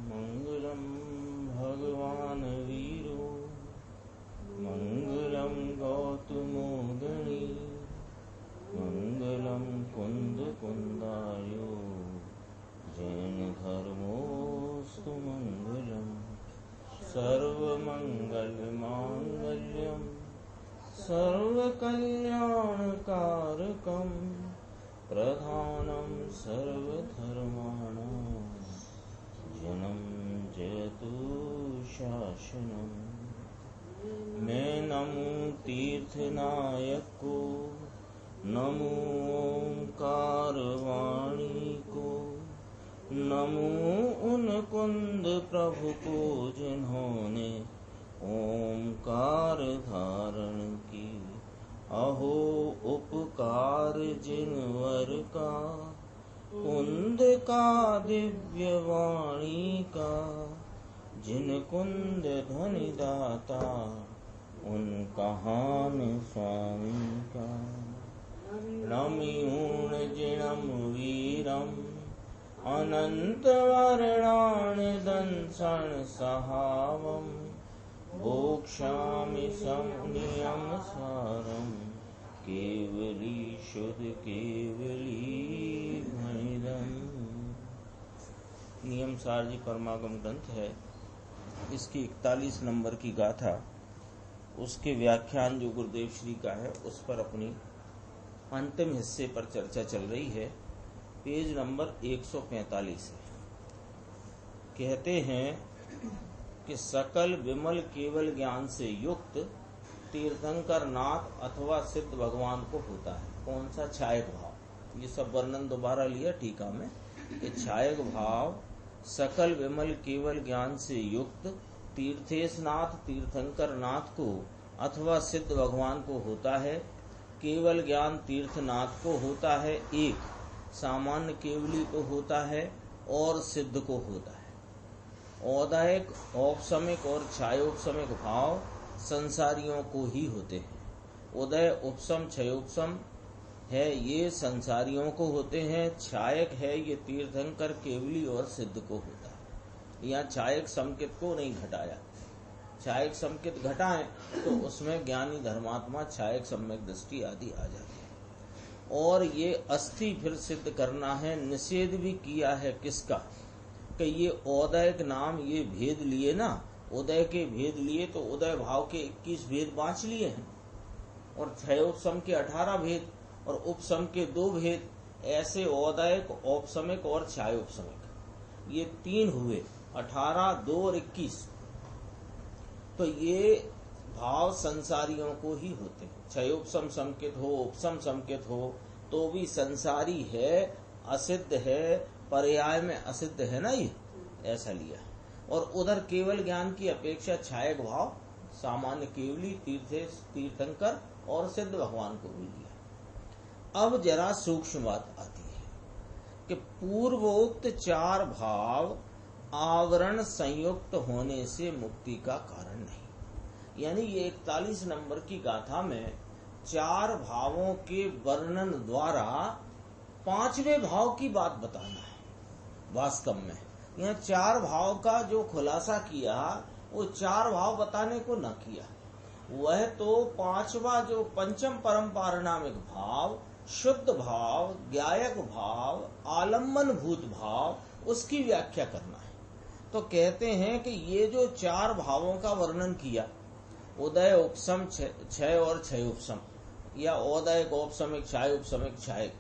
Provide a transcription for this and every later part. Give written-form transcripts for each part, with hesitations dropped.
मंगलम भगवान वीरो मंगलम गौतमोदनी मंगलम कुंद कुंदायो जैन धर्मोस्तु मंगलम सर्वमंगल मांगल्यम सर्वकल्याणकारकम प्रधानम सर्वधर्माणां जनम जयतु शासनम। मैं नमो तीर्थनायक को, नमो ओंकार वाणी को, नमो उन कुंद प्रभु को जिन्होंने ओंकार धारण की। अहो उपकार जिनवर का, कुंद का दिव्य वाणी का, जिन कुंद ध्वनि दाता उन कहान स्वामी का। नमिऊण जिणम वीरम अनंत वर्णान दंसन सहावम भोक्ष्यामि संनियम सारम केवली शुद्ध केवली भणिदम्। नियम सार जी परमागम ग्रंथ है, इसकी 41 नंबर की गाथा, उसके व्याख्यान जो गुरुदेव श्री का है उस पर अपनी अंतिम हिस्से पर चर्चा चल रही है। पेज नंबर 145 है। कहते हैं कि सकल विमल केवल ज्ञान से युक्त तीर्थंकर नाथ अथवा सिद्ध भगवान को होता है। कौन सा? छायक भाव। ये सब वर्णन दोबारा लिया टीका में कि छायक भाव सकल विमल केवल ज्ञान से युक्त तीर्थेशनाथ तीर्थंकर नाथ को अथवा सिद्ध भगवान को होता है। केवल ज्ञान तीर्थनाथ को होता है, एक सामान्य केवली को होता है और सिद्ध को होता है। औदायक, औपसमिक और छायोपसमिक भाव संसारियों को ही होते हैं। उदय, उपसम, क्षयोपसम है ये संसारियों को होते हैं। छायक है ये तीर्थंकर, केवली और सिद्ध को होता है। यहाँ छायक समकित को नहीं घटाया। छायक समकित घटाएं तो उसमें ज्ञानी धर्मात्मा छायक सम्यक दृष्टि आदि आ जाती है। और ये अस्थि फिर सिद्ध करना है। निषेध भी किया है किसका? कि ये औदयक नाम ये भेद लिए ना, उदय के भेद लिए तो उदय भाव के 21 भेद बांच लिए हैं, और क्षयोपसम के 18 भेद और उपसम के 2 भेद। ऐसे औदयक, औपसमिक और छायोपसमिक ये 3 हुए, 18, 2 और 21। तो ये भाव संसारियों को ही होते हैं। क्षयोपसम संकित हो, उपसम संकित हो तो भी संसारी है, असिद्ध है, पर्याय में असिद्ध है ना, ये ऐसा लिया। और उधर केवल ज्ञान की अपेक्षा छायक भाव सामान्य केवली, तीर्थंकर और सिद्ध भगवान को भी लिया। अब जरा सूक्ष्म बात आती है कि पूर्वोक्त 4 भाव आवरण संयुक्त होने से मुक्ति का कारण नहीं। यानी ये 41 नंबर की गाथा में 4 भावों के वर्णन द्वारा 5वें भाव की बात बताना है। वास्तव में यहाँ 4 भाव का जो खुलासा किया वो 4 भाव बताने को न किया, वह तो 5वां जो पंचम परम पारिणामिक भाव, शुद्ध भाव, ज्ञायक भाव, आलम्बन भूत भाव, उसकी व्याख्या करना है। तो कहते हैं कि ये जो 4 भावों का वर्णन किया, उदय, उपसम, क्षय और क्षयोपसम, या औदयक, औपसमिक, क्षयोपसमिक, क्षायक,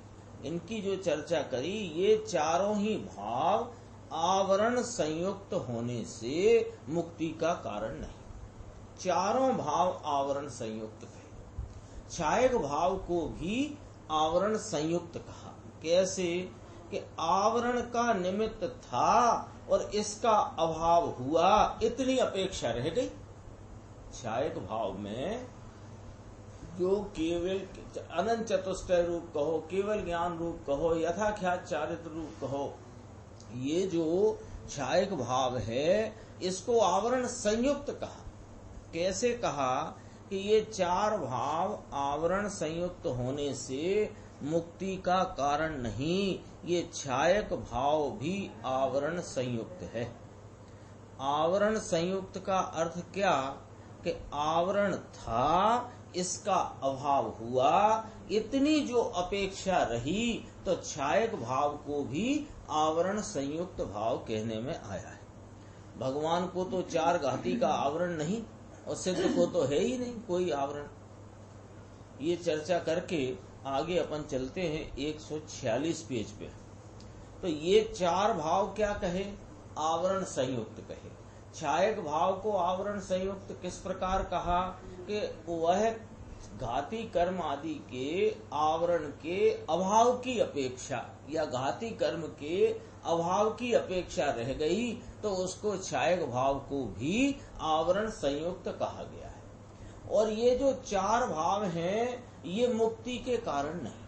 इनकी जो चर्चा करी, ये चारों ही भाव आवरण संयुक्त होने से मुक्ति का कारण नहीं। चारों भाव आवरण संयुक्त थे। छायक भाव को भी आवरण संयुक्त कहा। कैसे? कि आवरण का निमित्त था और इसका अभाव हुआ, इतनी अपेक्षा रह गई। छायक भाव में जो केवल अनंत चतुष्टय रूप कहो, केवल ज्ञान रूप कहो, यथाख्यात चारित्र रूप कहो, ये जो छायक भाव है इसको आवरण संयुक्त कहा। कैसे कहा? कि ये 4 भाव आवरण संयुक्त होने से मुक्ति का कारण नहीं, ये छायक भाव भी आवरण संयुक्त है। आवरण संयुक्त का अर्थ क्या कि आवरण था, इसका अभाव हुआ, इतनी जो अपेक्षा रही, तो छायक भाव को भी आवरण संयुक्त भाव कहने में आया है। भगवान को तो चार घाती का आवरण नहीं, और सिद्ध को तो है ही नहीं कोई आवरण। ये चर्चा करके आगे अपन चलते हैं 146 पेज पे। तो ये चार भाव क्या कहे? आवरण संयुक्त कहे। छायक भाव को आवरण संयुक्त किस प्रकार कहा कि वह घाती कर्म आदि के आवरण के अभाव की अपेक्षा या घाती कर्म के अभाव की अपेक्षा रह गई, तो उसको छायक भाव को भी आवरण संयुक्त कहा गया है। और ये जो चार भाव हैं, ये मुक्ति के कारण नहीं,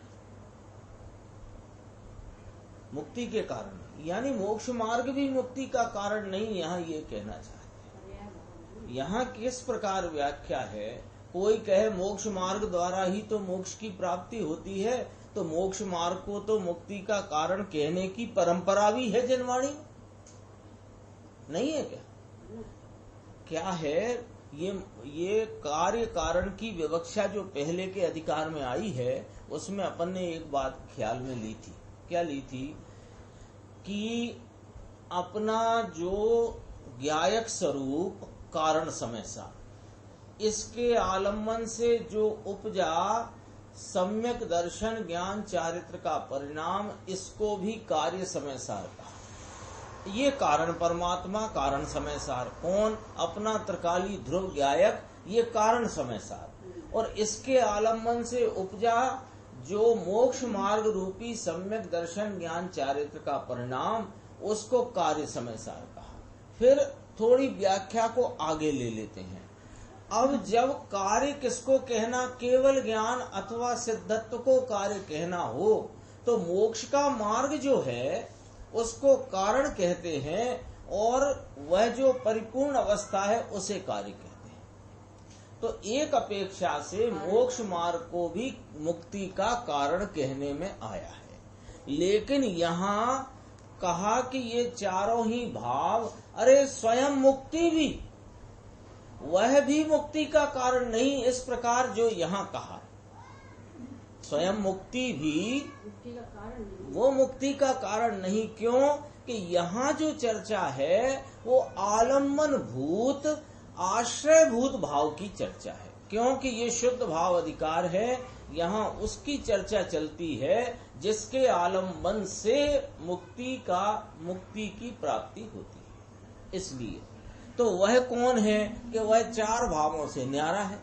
मुक्ति के कारण नहीं, यानी मोक्ष मार्ग भी मुक्ति का कारण नहीं, यहाँ ये कहना चाहते हैं। यहाँ किस प्रकार व्याख्या है? कोई कहे मोक्ष मार्ग द्वारा ही तो मोक्ष की प्राप्ति होती है, तो मोक्ष मार्ग को तो मुक्ति का कारण कहने की परंपरा भी है जनवाणी, नहीं है क्या? क्या है? ये कार्य कारण की विवक्षा जो पहले के अधिकार में आई है, उसमें अपन ने एक बात ख्याल में ली थी। क्या ली थी? कि अपना जो ज्ञायक स्वरूप कारण समय सा, इसके आलम्बन से जो उपजा सम्यक दर्शन ज्ञान चारित्र का परिणाम, इसको भी कार्य समय सार कहा। ये कारण परमात्मा, कारण समय सार कौन? अपना त्रिकाली ध्रुव ज्ञायक, ये कारण समय सार। और इसके आलम्बन से उपजा जो मोक्ष मार्ग रूपी सम्यक दर्शन ज्ञान चारित्र का परिणाम, उसको कार्य समय सार कहा। फिर थोड़ी व्याख्या को आगे ले लेते हैं। अब जब कार्य किसको कहना, केवल ज्ञान अथवा सिद्धत्व को कार्य कहना हो, तो मोक्ष का मार्ग जो है उसको कारण कहते हैं, और वह जो परिपूर्ण अवस्था है उसे कार्य कहते हैं। तो एक अपेक्षा से मोक्ष मार्ग को भी मुक्ति का कारण कहने में आया है। लेकिन यहाँ कहा कि ये चारों ही भाव, अरे स्वयं मुक्ति भी, वह भी मुक्ति का कारण नहीं, इस प्रकार जो यहाँ कहा। स्वयं मुक्ति भी वो मुक्ति का कारण नहीं। क्यों? कि यहाँ जो चर्चा है वो आलम्बन भूत, आश्रय भूत भाव की चर्चा है। क्योंकि ये शुद्ध भाव अधिकार है, यहाँ उसकी चर्चा चलती है जिसके आलम्बन से मुक्ति की प्राप्ति होती है। इसलिए तो वह कौन है? कि वह चार भावों से न्यारा है।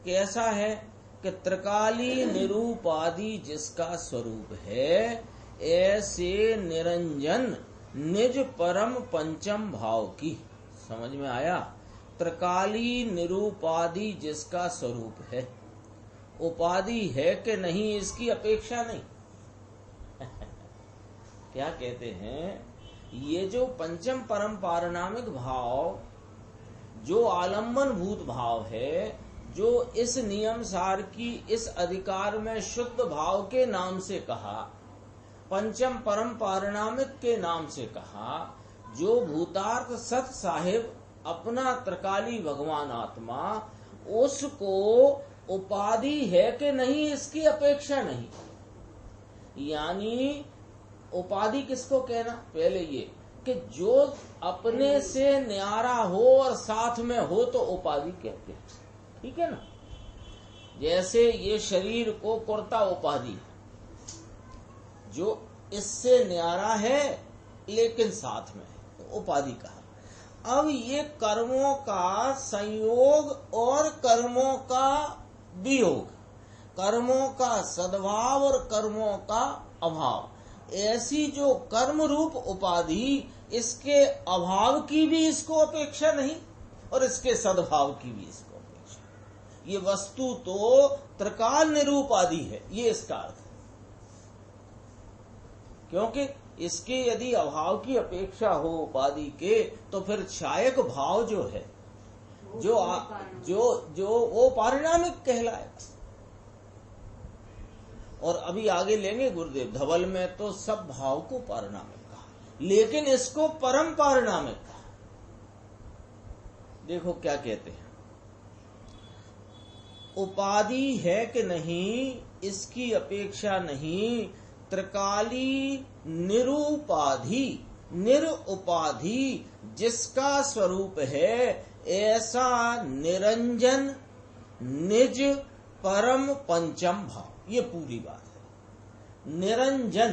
कैसा है? कि त्रिकाली निरूपादि जिसका स्वरूप है, ऐसे निरंजन निज परम पंचम भाव की। समझ में आया? त्रिकाली निरूपादि जिसका स्वरूप है, उपाधि है कि नहीं इसकी अपेक्षा नहीं। क्या कहते हैं? ये जो पंचम परम पारिणामिक भाव, जो आलम्बन भूत भाव है, जो इस नियम सार की इस अधिकार में शुद्ध भाव के नाम से कहा, पंचम परम पारिणामिक के नाम से कहा, जो भूतार्थ सत साहिब अपना त्रिकाली भगवान आत्मा, उसको उपाधि है कि नहीं इसकी अपेक्षा नहीं। यानी उपाधि किसको कहना? पहले ये कि जो अपने से न्यारा हो और साथ में हो तो उपाधि कहते हैं। ठीक है ना? जैसे ये शरीर को कुर्ता उपाधि है, जो इससे न्यारा है लेकिन साथ में है, तो उपाधि कहा। अब ये कर्मों का संयोग और कर्मों का वियोग, कर्मों का सद्भाव और कर्मों का अभाव, ऐसी जो कर्म रूप उपाधि, इसके अभाव की भी इसको अपेक्षा नहीं और इसके सद्भाव की भी इसको अपेक्षा। ये वस्तु तो त्रिकाल निरूपादि है, ये इसका अर्थ है। क्योंकि इसके यदि अभाव की अपेक्षा हो उपाधि के, तो फिर छायक भाव जो है, जो वो पारिणामिक कहलाएगा। और अभी आगे लेंगे गुरुदेव, धवल में तो सब भाव को पारिणामिक कहा। लेकिन इसको परम पारिणामिक कहा। देखो क्या कहते हैं, उपाधि है कि नहीं इसकी अपेक्षा नहीं, त्रिकाली निरुपाधि निरुपाधि जिसका स्वरूप है, ऐसा निरंजन निज परम पंचम भाव। ये पूरी बात है। निरंजन,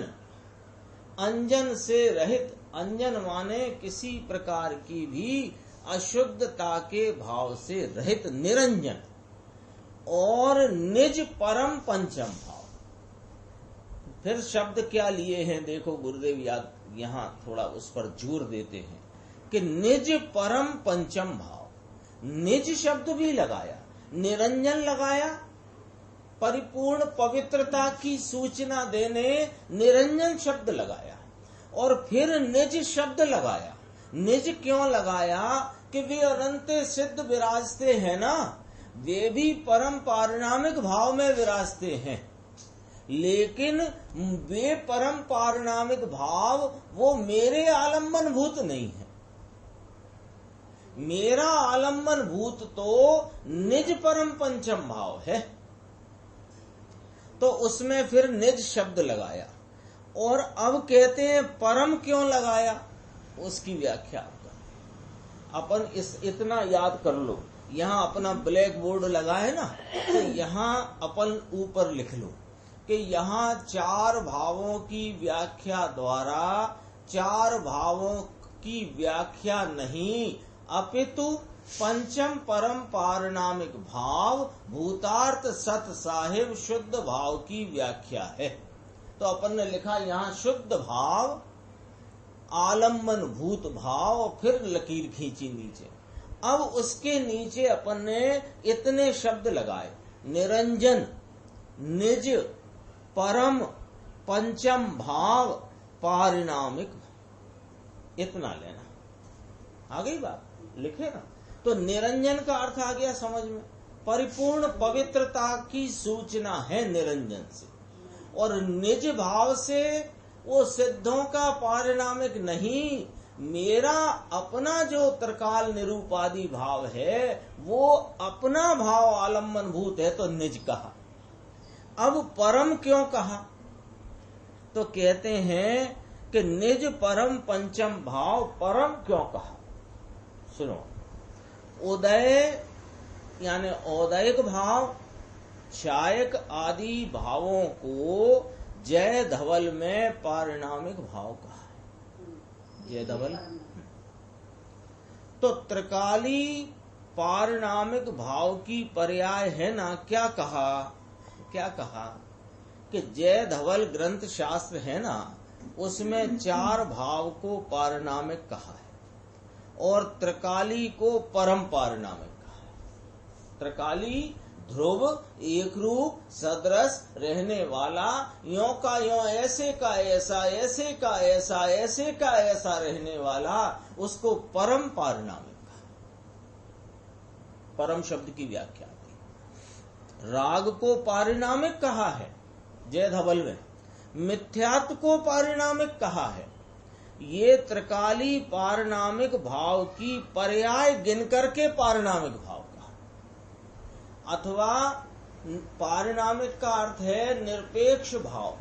अंजन से रहित, अंजन माने किसी प्रकार की भी अशुद्धता के भाव से रहित निरंजन, और निज परम पंचम भाव। फिर शब्द क्या लिए हैं देखो, गुरुदेव यहाँ थोड़ा उस पर जोर देते हैं कि निज परम पंचम भाव। निज शब्द भी लगाया, निरंजन लगाया, परिपूर्ण पवित्रता की सूचना देने निरंजन शब्द लगाया, और फिर निज शब्द लगाया। निज क्यों लगाया कि वे अनंत सिद्ध विराजते हैं ना, वे भी परम पारिणामिक भाव में विराजते हैं, लेकिन वे परम पारिणामिक भाव वो मेरे आलम्बन भूत नहीं है। मेरा आलम्बन भूत तो निज परम पंचम भाव है। तो उसमें फिर निज शब्द लगाया, और अब कहते हैं परम क्यों लगाया, उसकी व्याख्या अपन इतना याद कर लो। यहाँ अपना ब्लैक बोर्ड लगा है ना, तो यहाँ अपन ऊपर लिख लो कि यहाँ चार भावों की व्याख्या द्वारा, चार भावों की व्याख्या नहीं अपितु पंचम परम पारिणामिक भाव भूतार्थ सत साहिब शुद्ध भाव की व्याख्या है। तो अपन ने लिखा यहाँ शुद्ध भाव, आलम्बन भूत भाव, फिर लकीर खींची नीचे। अब उसके नीचे अपन ने इतने शब्द लगाए, निरंजन निज परम पंचम भाव पारिणामिक, इतना लेना। आ गई बात, लिखे ना। तो निरंजन का अर्थ आ गया समझ में, परिपूर्ण पवित्रता की सूचना है निरंजन से, और निज भाव से वो सिद्धों का पारिणामिक नहीं, मेरा अपना जो त्रिकाल निरूपादि भाव है वो अपना भाव आलम्बन भूत है, तो निज कहा। अब परम क्यों कहा, तो कहते हैं कि निज परम पंचम भाव परम क्यों कहा। सुनो, उदय यानी औदयिक भाव, शायक आदि भावों को जय धवल में पारिणामिक भाव कहा। जय धवल तो त्रिकाली पारिणामिक भाव की पर्याय है ना। क्या कहा, क्या कहा कि जय धवल ग्रंथ शास्त्र है ना, उसमें चार भाव को पारिणामिक कहा है, और त्रिकाली को परम पारिणामिक कहा है। त्रिकाली ध्रुव, एक रूप, सदृश, रहने वाला, यों का यों, ऐसे का ऐसा, ऐसे का ऐसा, ऐसे का ऐसा रहने वाला, उसको परम पारिणामिक कहा। परम शब्द की व्याख्या थी। राग को पारिणामिक कहा है जय धवल में, मिथ्यात्व को पारिणामिक कहा है। ये त्रिकाली पारिणामिक भाव की पर्याय गिन करके पारिणामिक भाव कहा। अथवा पारिणामिक का अर्थ है निरपेक्ष भाव।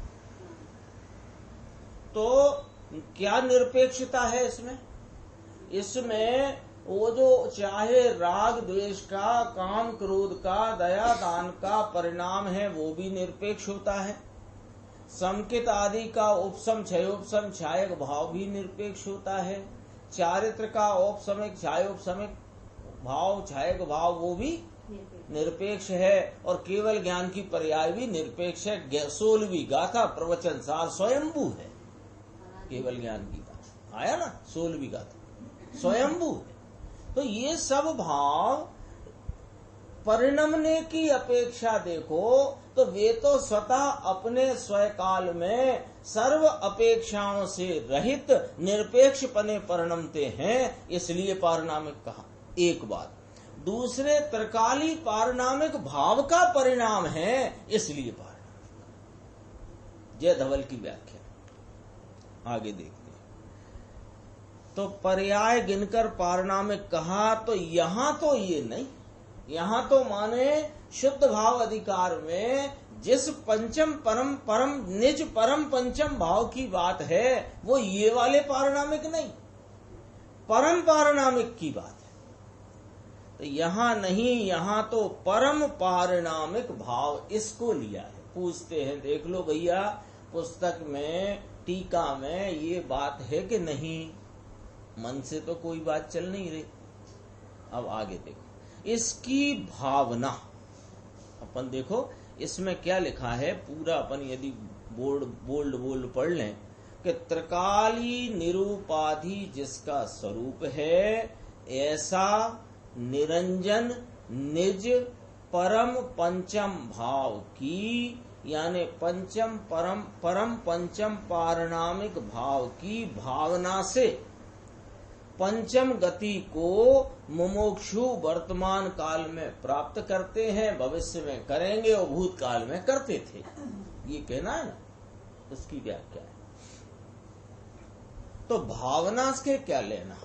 तो क्या निरपेक्षता है इसमें? इसमें वो जो चाहे राग द्वेष का, काम क्रोध का, दया दान का परिणाम है वो भी निरपेक्ष होता है। संकित आदि का उपसम क्षयोपसम छायक भाव भी निरपेक्ष होता है। चारित्र का औपसमिक छायोपसमिक भाव, छायक भाव वो भी निरपेक्ष है। और केवल ज्ञान की पर्याय भी निरपेक्ष है। 16वीं गाथा प्रवचन सार स्वयंभू है। केवल ज्ञान की गाथा आया ना, 16वीं गाथा स्वयंभू है। तो ये सब भाव परिणमने की अपेक्षा देखो तो वे तो स्वतः अपने स्वकाल में सर्व अपेक्षाओं से रहित निरपेक्ष पने परिणमते हैं, इसलिए पारिणामिक कहा। एक बात। दूसरे, त्रिकाली पारिणामिक भाव का परिणाम है, इसलिए पारिणामिक। जय धवल की व्याख्या आगे देखते हैं। तो पर्याय गिनकर पारनामिक कहा, तो यहां तो ये नहीं, यहां तो माने शुद्ध भाव अधिकार में जिस पंचम परम परम निज परम पंचम भाव की बात है वो ये वाले पारनामिक नहीं, परम पारनामिक की बात है। तो यहां नहीं, यहां तो परम पारनामिक भाव इसको लिया है। पूछते हैं, देख लो भैया पुस्तक में टीका में ये बात है कि नहीं? मन से तो कोई बात चल नहीं रही। अब आगे देखो, इसकी भावना अपन देखो इसमें क्या लिखा है पूरा, अपन यदि बोल्ड पढ़ लें कि त्रिकाली निरूपाधि जिसका स्वरूप है, ऐसा निरंजन निज परम पंचम भाव की, यानी पंचम परम पंचम पारनामिक भाव की भावना से पंचम गति को मुमुक्षु वर्तमान काल में प्राप्त करते हैं, भविष्य में करेंगे और भूतकाल में करते थे। ये कहना है ना, उसकी व्याख्या है। तो भावना से क्या लेना,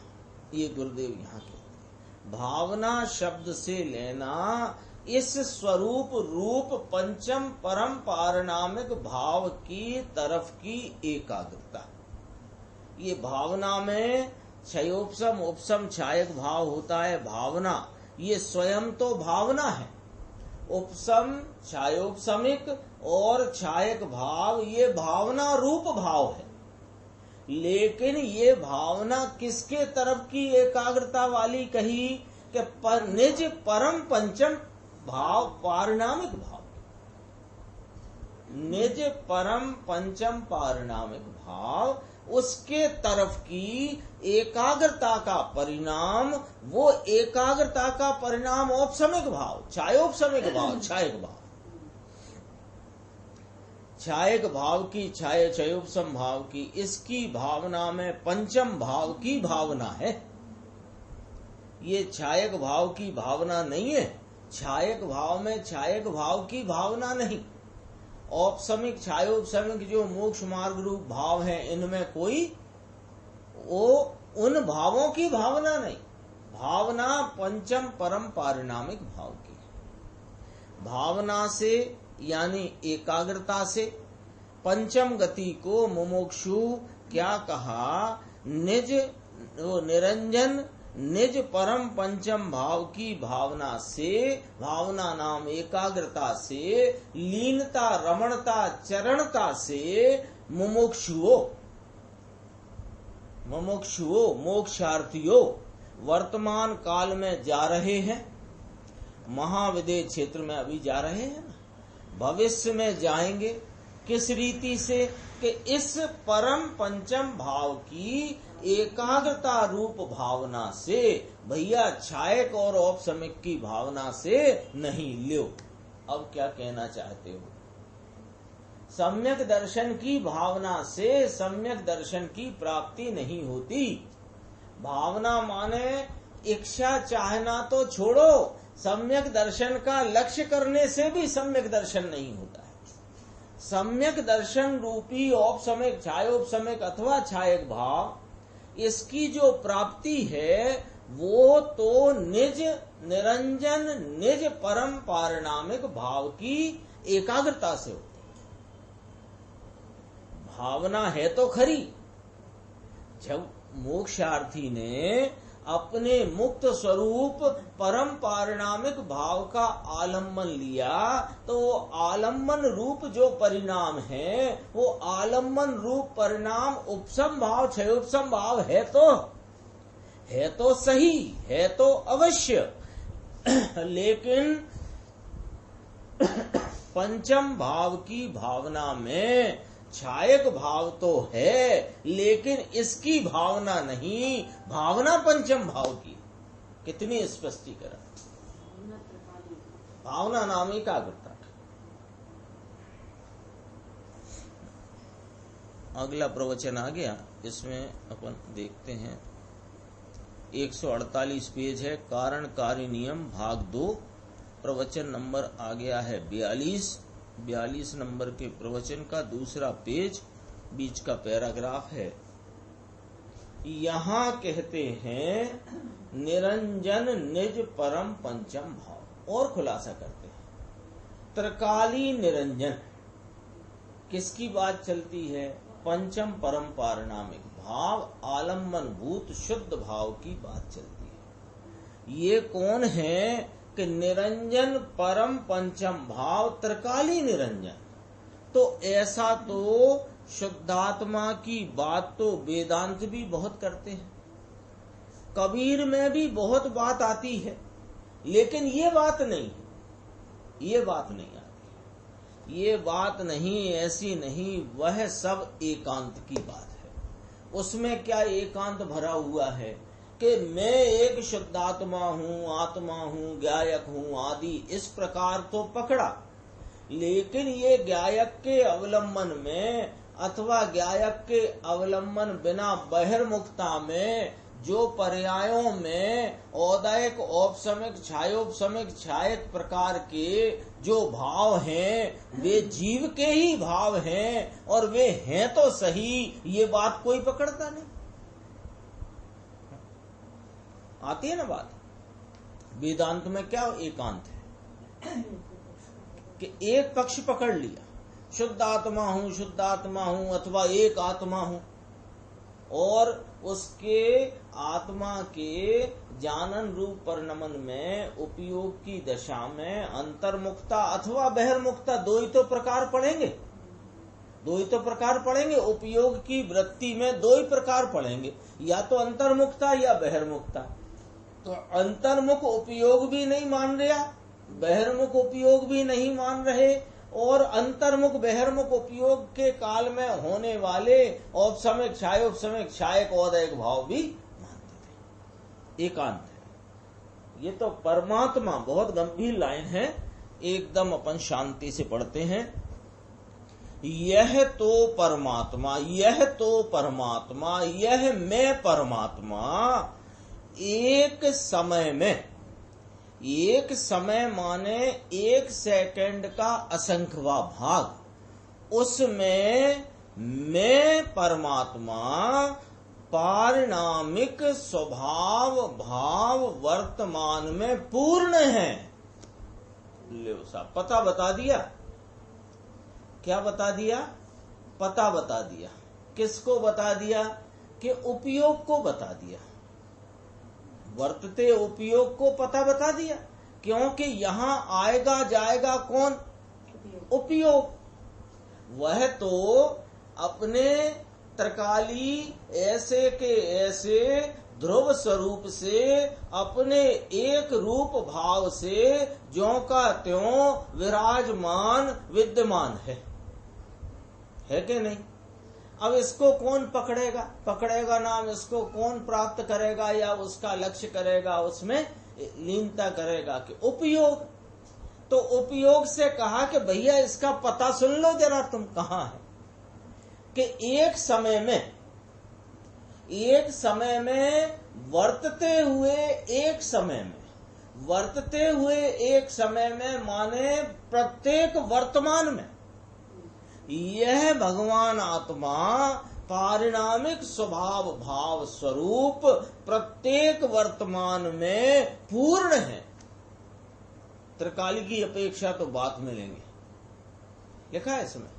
ये गुरुदेव यहाँ कहते हैं, भावना शब्द से लेना इस स्वरूप रूप पंचम परम पारनामिक भाव की तरफ की एकाग्रता। ये भावना में क्षयोपशम उपशम छायक भाव होता है। भावना ये स्वयं तो भावना है, उपशम छायोपशमिक और छायक भाव ये भावना रूप भाव है। लेकिन ये भावना किसके तरफ की एकाग्रता वाली कही कि निज परम पंचम भाव पारनामिक भाव, निज परम पंचम पारनामिक भाव, उसके तरफ की एकाग्रता का परिणाम, वो एकाग्रता का परिणाम औपसमिक भाव, छायोपसमिक भाव, छायक भाव, छायक भाव की, छायोपसम भाव की, इसकी भावना में पंचम भाव की भावना है। ये छायक भाव की भावना नहीं है। छायक भाव में छायक भाव की भावना नहीं। औपसमिक छायोपसमिक जो मोक्ष मार्ग रूप भाव है, इनमें कोई वो उन भावों की भावना नहीं। भावना पंचम परम पारिणामिक भाव की भावना से, यानी एकाग्रता से पंचम गति को मुमुक्षु क्या कहा, निज निरंजन निज परम पंचम भाव की भावना से, भावना नाम एकाग्रता से, लीनता रमणता चरणता से मुमुक्षुओं मोक्षार्थियों वर्तमान काल में जा रहे हैं। महाविदेह क्षेत्र में अभी जा रहे हैं ना, भविष्य में जाएंगे। किस रीति से कि इस परम पंचम भाव की एकाग्रता रूप भावना से, भैया छायक और औपसमिक की भावना से नहीं लो। अब क्या कहना चाहते हो? सम्यक दर्शन की भावना से सम्यक दर्शन की प्राप्ति नहीं होती। भावना माने इच्छा चाहना तो छोड़ो, सम्यक दर्शन का लक्ष्य करने से भी सम्यक दर्शन नहीं होता है। सम्यक दर्शन रूपी औपसमिक छायोपसमिक अथवा छायक भाव, इसकी जो प्राप्ति है वो तो निज निरंजन निज परम पारिणामिक भाव की एकाग्रता से होती है। भावना है तो खरी। जब मोक्षार्थी ने अपने मुक्त स्वरूप परम पारिणामिक भाव का आलम्बन लिया, तो वो आलम्बन रूप जो परिणाम है, वो आलम्बन रूप परिणाम उपसम भाव क्षयोपसम भाव है तो सही, है तो अवश्य। लेकिन पंचम भाव की भावना में छायक भाव तो है, लेकिन इसकी भावना नहीं, भावना पंचम भाव की। कितनी स्पष्टीकरण। भावना नाम एकाग्रता। अगला प्रवचन आ गया, इसमें अपन देखते हैं 148 पेज है, कारण कार्य नियम भाग 2। प्रवचन नंबर आ गया है 42 नंबर के प्रवचन का दूसरा पेज, बीच का पैराग्राफ है। यहाँ कहते हैं निरंजन निज परम पंचम भाव। और खुलासा करते हैं त्रिकाली निरंजन किसकी बात चलती है? पंचम परम पारिणामिक भाव आलम्बन भूत शुद्ध भाव की बात चलती है। ये कौन है कि निरंजन परम पंचम भाव त्रिकाली निरंजन। तो ऐसा तो शुद्धात्मा की बात तो वेदांत भी बहुत करते हैं, कबीर में भी बहुत बात आती है, लेकिन ये बात नहीं, ये बात नहीं आती, ये बात नहीं, ऐसी नहीं। वह सब एकांत की बात है। उसमें क्या एकांत भरा हुआ है कि मैं एक शुद्धात्मा हूँ, आत्मा हूँ, गायक हूँ आदि, इस प्रकार तो पकड़ा। लेकिन ये गायक के अवलंबन में अथवा गायक के अवलंबन बिना बहिर्मुखता में जो पर्यायों में औदायक, औपसमिक, छायोपसमिक, छायक प्रकार के जो भाव हैं वे जीव के ही भाव हैं और वे हैं तो सही, ये बात कोई पकड़ता नहीं। आती है ना बात। वेदांत में क्या एकांत है कि एक पक्ष पकड़ लिया, शुद्ध आत्मा हूं अथवा एक आत्मा हूं, और उसके आत्मा के जानन रूप परिणमन में उपयोग की दशा में अंतर्मुखता अथवा बहिर्मुखता दो ही तो प्रकार पड़ेंगे, दो ही तो प्रकार पड़ेंगे। उपयोग की वृत्ति में दो ही प्रकार पड़ेंगे, या तो अंतर्मुखता या बहिर्मुखता। तो अंतर्मुख उपयोग भी नहीं मान रहा, बहिर्मुख उपयोग भी नहीं मान रहे, और अंतर्मुख बहिर्मुख उपयोग के काल में होने वाले औपसमिक, छायोपसमिक, छायक, औदयिक भाव भी मानते थे। एकांत है ये तो। परमात्मा बहुत गंभीर लाइन है, एकदम अपन शांति से पढ़ते हैं। यह तो परमात्मा, यह तो परमात्मा, यह मैं परमात्मा एक समय में, एक समय माने एक सेकंड का असंख्यवा भाग, उसमें मैं परमात्मा पारिणामिक स्वभाव भाव वर्तमान में पूर्ण है। ले साहब पता बता दिया। क्या बता दिया? पता बता दिया। किसको बता दिया? कि उपयोग को बता दिया, वर्तते उपयोग को पता बता दिया। क्योंकि यहां आएगा जाएगा कौन? उपयोग। वह तो अपने त्रिकाली ऐसे के ऐसे ध्रुव स्वरूप से, अपने एक रूप भाव से ज्यों का त्यों विराजमान विद्यमान है कि नहीं? अब इसको कौन पकड़ेगा? पकड़ेगा नाम, इसको कौन प्राप्त करेगा या उसका लक्ष्य करेगा, उसमें लीनता करेगा कि उपयोग। तो उपयोग से कहा कि भैया इसका पता सुन लो जरा, तुम कहां है कि एक समय में वर्तते हुए एक समय में, वर्तते हुए एक समय में माने प्रत्येक वर्तमान में यह भगवान आत्मा पारिणामिक स्वभाव भाव स्वरूप प्रत्येक वर्तमान में पूर्ण है। त्रिकाली की अपेक्षा तो बात में लेंगे, लिखा है इसमें।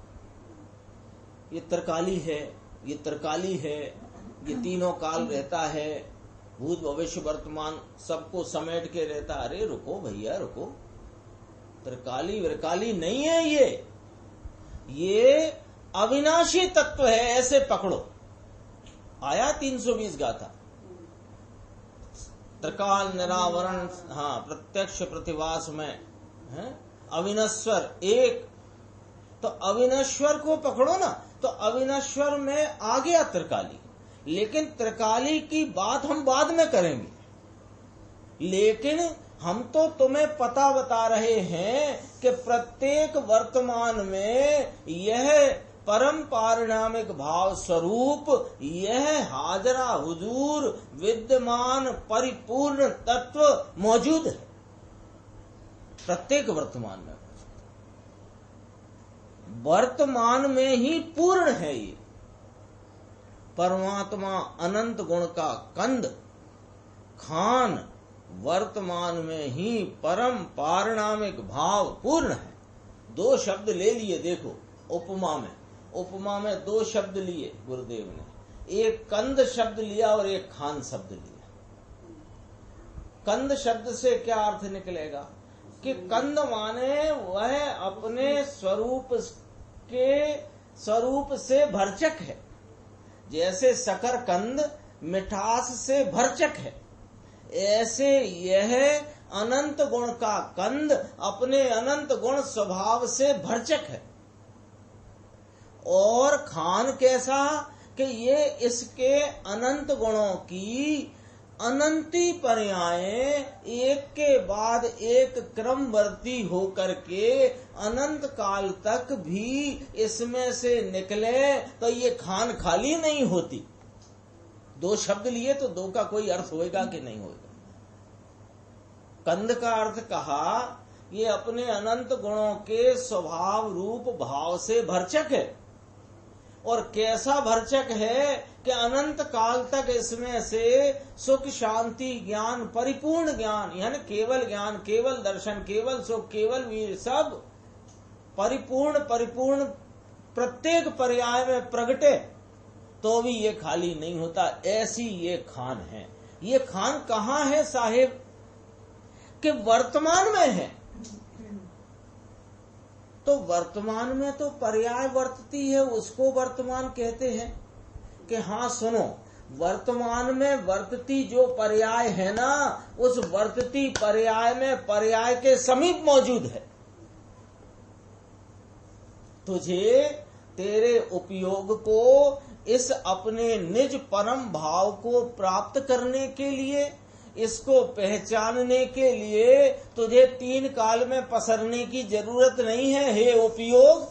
ये त्रिकाली है, ये त्रिकाली है, ये तीनों काल रहता है, भूत भविष्य वर्तमान सबको समेट के रहता। अरे रुको भैया रुको, त्रिकाली विरकाली नहीं है, ये अविनाशी तत्व है, ऐसे पकड़ो। आया 320 गाथा, त्रिकाल निरावरण, हाँ, प्रत्यक्ष प्रतिभास में है, अविनश्वर एक। तो अविनश्वर को पकड़ो ना, तो अविनश्वर में आ गया त्रिकाली। लेकिन त्रिकाली की बात हम बाद में करेंगे। लेकिन हम तो तुम्हें पता बता रहे हैं कि प्रत्येक वर्तमान में यह परम पारिणामिक भाव स्वरूप, यह हाजरा हुजूर विद्यमान परिपूर्ण तत्व मौजूद है, प्रत्येक वर्तमान में। वर्तमान में ही पूर्ण है ये। परमात्मा अनंत गुण का कंद, खान वर्तमान में ही परम पारिणामिक भाव पूर्ण है। दो शब्द ले लिए, देखो उपमा में दो शब्द लिए गुरुदेव ने, एक कंद शब्द लिया और एक खान शब्द लिया। कंद शब्द से क्या अर्थ निकलेगा कि कंद माने वह अपने स्वरूप से भरचक है। जैसे शकरकंद मिठास से भरचक है, ऐसे यह अनंत गुण का कंद अपने अनंत गुण स्वभाव से भरचक है। और खान कैसा कि ये इसके अनंत गुणों की अनंती पर्यायें एक के बाद एक क्रमवर्ती होकर के अनंत काल तक भी इसमें से निकले तो ये खान खाली नहीं होती। दो शब्द लिए तो दो का कोई अर्थ होएगा कि नहीं होएगा। कंद का अर्थ कहा ये अपने अनंत गुणों के स्वभाव रूप भाव से भरचक है। और कैसा भरचक है कि अनंत काल तक इसमें से सुख शांति ज्ञान परिपूर्ण ज्ञान, यानी केवल ज्ञान, केवल दर्शन, केवल सुख, केवल वीर, सब परिपूर्ण प्रत्येक पर्याय में प्रगटे तो भी ये खाली नहीं होता। ऐसी ये खान है। ये खान कहाँ है साहिब कि वर्तमान में है। तो वर्तमान में तो पर्याय वर्तती है, उसको वर्तमान कहते हैं। कि हाँ सुनो, वर्तमान में वर्तती जो पर्याय है ना, उस वर्तती पर्याय में पर्याय के समीप मौजूद है। तुझे तेरे उपयोग को इस अपने निज परम भाव को प्राप्त करने के लिए, इसको पहचानने के लिए तुझे तीन काल में पसरने की जरूरत नहीं है। हे उपयोग,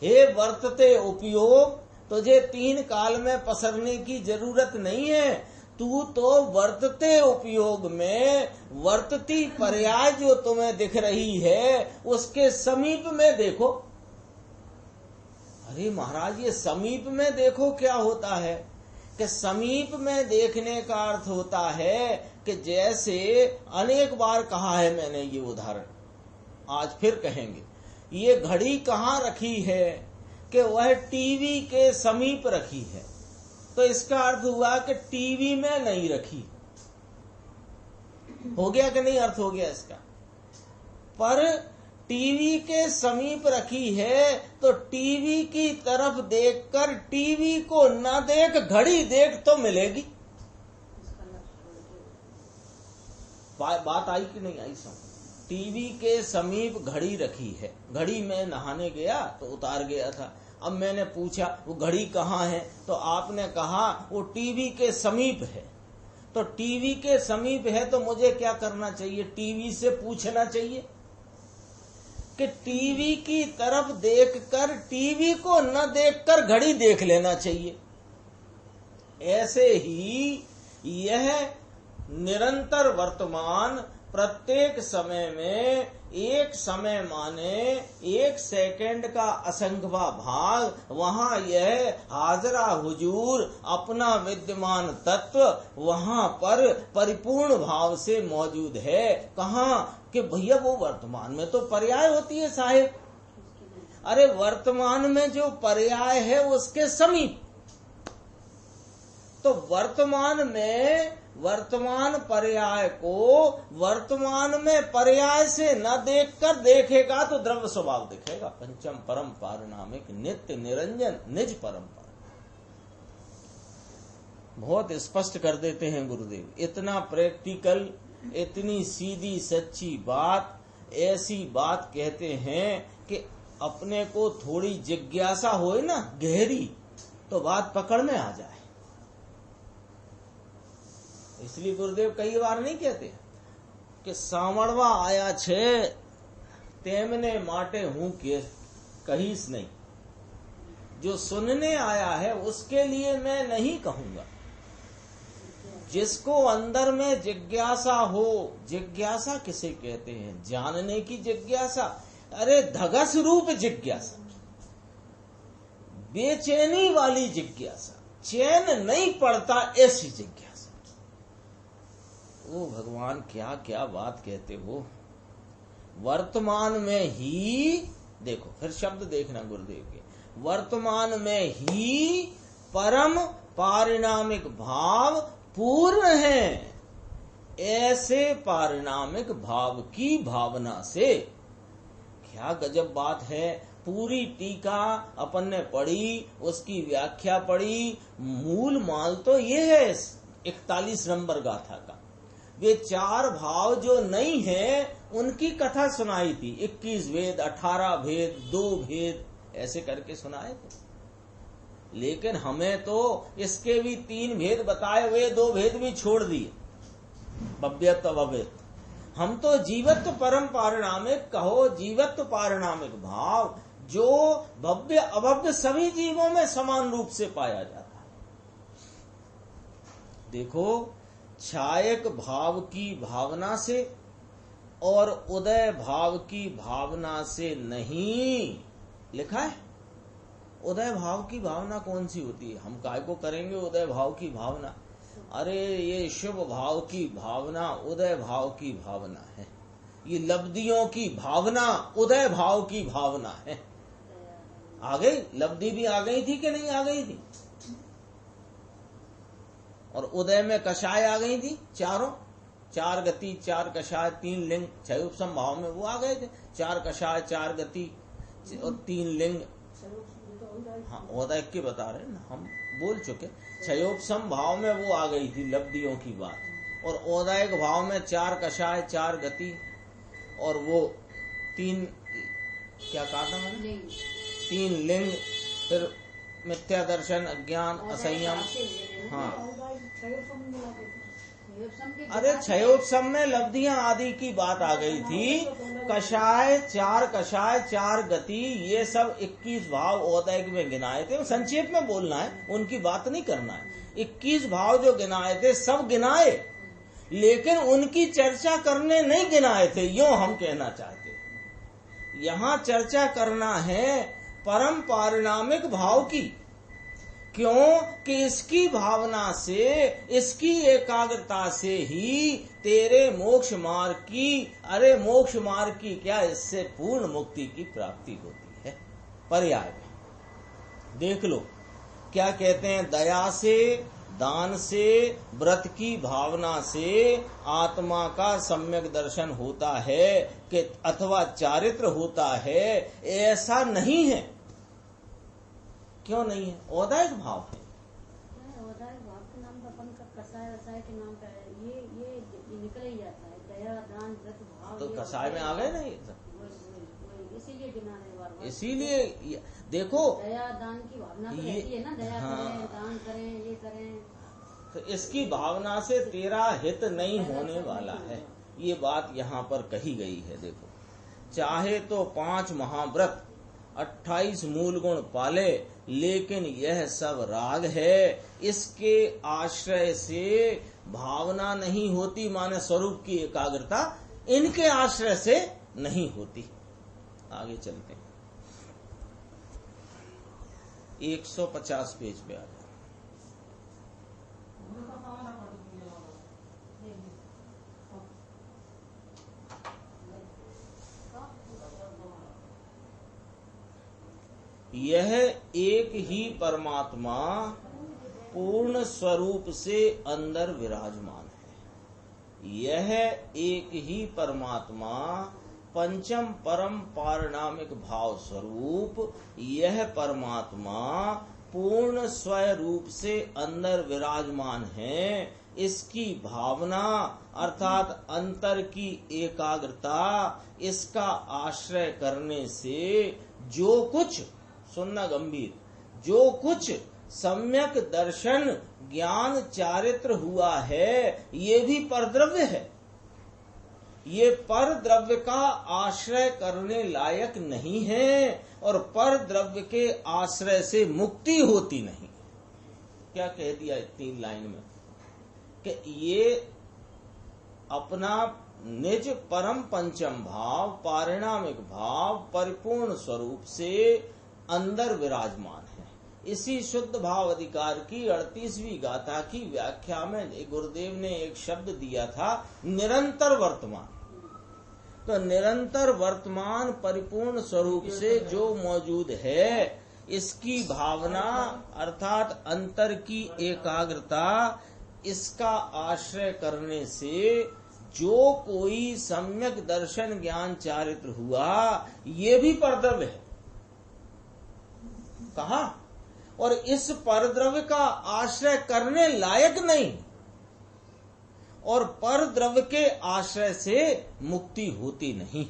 हे वर्तते उपयोग, तुझे तीन काल में पसरने की जरूरत नहीं है। तू तो वर्तते उपयोग में वर्तती पर्याय जो तुम्हें दिख रही है उसके समीप में देखो। अरे महाराज, ये समीप में देखो क्या होता है कि समीप में देखने का अर्थ होता है कि जैसे अनेक बार कहा है मैंने ये उदाहरण, आज फिर कहेंगे। ये घड़ी कहाँ रखी है कि वह टीवी के समीप रखी है। तो इसका अर्थ हुआ कि टीवी में नहीं रखी। हो गया कि नहीं? अर्थ हो गया इसका। पर टीवी के समीप रखी है तो टीवी की तरफ देखकर टीवी को न देख, घड़ी देख तो मिलेगी। बात आई कि नहीं आई समझ? टीवी के समीप घड़ी रखी है। घड़ी में नहाने गया तो उतार गया था। अब मैंने पूछा वो घड़ी कहाँ है, तो आपने कहा वो टीवी के समीप है। तो टीवी के समीप है तो मुझे क्या करना चाहिए? टीवी से पूछना चाहिए कि टीवी की तरफ देखकर टीवी को न देखकर घड़ी देख लेना चाहिए। ऐसे ही यह निरंतर वर्तमान प्रत्येक समय में एक समय माने एक सेकंड का असंख्यवा भाग, वहां यह हाजरा हुजूर अपना विद्यमान तत्व वहां पर परिपूर्ण भाव से मौजूद है। कहाँ कि भैया वो वर्तमान में तो पर्याय होती है साहिब। अरे वर्तमान में जो पर्याय है उसके समीप। तो वर्तमान में वर्तमान पर्याय को वर्तमान में पर्याय से न देखकर देखेगा तो द्रव्य स्वभाव दिखेगा। पंचम परम पारिणामिक नित्य निरंजन निज परंपरा। बहुत स्पष्ट कर देते हैं गुरुदेव। इतना प्रैक्टिकल, इतनी सीधी सच्ची बात, ऐसी बात कहते हैं कि अपने को थोड़ी जिज्ञासा होए ना गहरी, तो बात पकड़ में आ जाए। इसलिए गुरुदेव कई बार नहीं कहते कि सामड़वा आया छे तेमने माटे हूं के कहीस नहीं। जो सुनने आया है उसके लिए मैं नहीं कहूंगा। जिसको अंदर में जिज्ञासा हो, जिज्ञासा किसे कहते हैं? जानने की जिज्ञासा। अरे धगस रूप जिज्ञासा, बेचैनी वाली जिज्ञासा, चैन नहीं पड़ता ऐसी जिज्ञासा। ओ भगवान, क्या क्या बात कहते हो। वर्तमान में ही, देखो फिर शब्द देखना गुरुदेव के, वर्तमान में ही परम पारिणामिक भाव पूर्ण है। ऐसे पारिणामिक भाव की भावना से, क्या गजब बात है। पूरी टीका अपन ने पढ़ी, उसकी व्याख्या पढ़ी, मूल माल तो ये है 41 नंबर गाथा का। वे 4 भाव जो नहीं है उनकी कथा सुनाई थी। 21 भेद, 18 भेद, 2 भेद ऐसे करके सुनाए थे। लेकिन हमें तो इसके भी 3 भेद बताए हुए, 2 भेद भी छोड़ दिए, भव्यत्व अभव्यत्व। हम तो जीवत्व परम पारिणामिक, कहो जीवत्व पारिणामिक भाव, जो भव्य अभव्य सभी जीवों में समान रूप से पाया जाता है। देखो, छायक भाव की भावना से और उदय भाव की भावना से नहीं लिखा है। उदय भाव की भावना कौन सी होती है? हम काय को करेंगे उदय भाव की भावना? अरे ये शुभ भाव की भावना उदय भाव की भावना है। ये लब्धियों की भावना उदय भाव की भावना है। आ गई लब्धि भी आ गई थी कि नहीं आ गई थी? और उदय में कषाय आ गई थी चारों, 4 गति 4 कषाय 3 लिंग, 6 उपसम भाव में वो आ गए थे। 4 कषाय 4 गति और 3 लिंग। हाँ, उदय के बता रहे ना, हम बोल चुके। 6 उपसम भाव में वो आ गई थी लब्धियों की बात। और उदयक भाव में 4 कषाय 4 गति और वो 3, क्या कहा था मैंने, 3 लिंग, फिर मिथ्या दर्शन, अज्ञान, असंयम। हाँ, अरे 6 उपसम में लब्धियां आदि की बात आ गई थी। कषाय 4 गति, ये सब 21 भाव औदयिक में गिनाए थे। संक्षेप में बोलना है, उनकी बात नहीं करना है। 21 भाव जो गिनाए थे सब गिनाए, लेकिन उनकी चर्चा करने नहीं गिनाए थे, यो हम कहना चाहते। यहाँ चर्चा करना है परम पारिणामिक भाव की। क्यों कि इसकी भावना से, इसकी एकाग्रता से ही तेरे मोक्ष मार्ग की, अरे मोक्ष मार्ग की क्या, इससे पूर्ण मुक्ति की प्राप्ति होती है। पर्याय में देख लो क्या कहते हैं, दया से, दान से, व्रत की भावना से आत्मा का सम्यक दर्शन होता है कि अथवा चारित्र होता है, ऐसा नहीं है। क्यों नहीं है? औदायिक भाव है। औदायिक भाव के नाम पर अपन का कसाय रसाय के नाम पर ये निकल ही जाता है। दया दान व्रत भाव तो कसाय में आ गए ना ये सब, इसीलिए गिना रहे बार। इसीलिए देखो दया दान की भावना तो रहती है ना, दया करें, दान करें, ये करें। तो इसकी भावना से तेरा हित नहीं होने वाला है, ये बात यहाँ पर कही गई है। देखो, चाहे तो 5 महाव्रत 28 मूल गुण पाले, लेकिन यह सब राग है, इसके आश्रय से भावना नहीं होती, माने स्वरूप की एकाग्रता इनके आश्रय से नहीं होती। आगे चलते हैं, 150 पेज पे आ जाए। यह एक ही परमात्मा पूर्ण स्वरूप से अंदर विराजमान है। यह एक ही परमात्मा पंचम परम पारिणामिक भाव स्वरूप, यह परमात्मा पूर्ण स्वय रूप से अंदर विराजमान है। इसकी भावना अर्थात अंतर की एकाग्रता, इसका आश्रय करने से जो कुछ, सुनना गंभीर, जो कुछ सम्यक दर्शन ज्ञान चारित्र हुआ है, ये भी परद्रव्य है। ये पर द्रव्य का आश्रय करने लायक नहीं है और पर द्रव्य के आश्रय से मुक्ति होती नहीं। क्या कह दिया 3 लाइन में कि ये अपना निज परम पंचम भाव, पारिणामिक भाव, परिपूर्ण स्वरूप से अंदर विराजमान है। इसी शुद्ध भाव अधिकार की 38वीं गाथा की व्याख्या में गुरुदेव ने एक शब्द दिया था, निरंतर वर्तमान। तो निरंतर वर्तमान परिपूर्ण स्वरूप से जो मौजूद है, इसकी भावना अर्थात अंतर की एकाग्रता, इसका आश्रय करने से जो कोई सम्यक दर्शन ज्ञान चारित्र हुआ, ये भी परद्रव्य है। कहा? और इस परद्रव्य का आश्रय करने लायक नहीं, और परद्रव्य के आश्रय से मुक्ति होती नहीं।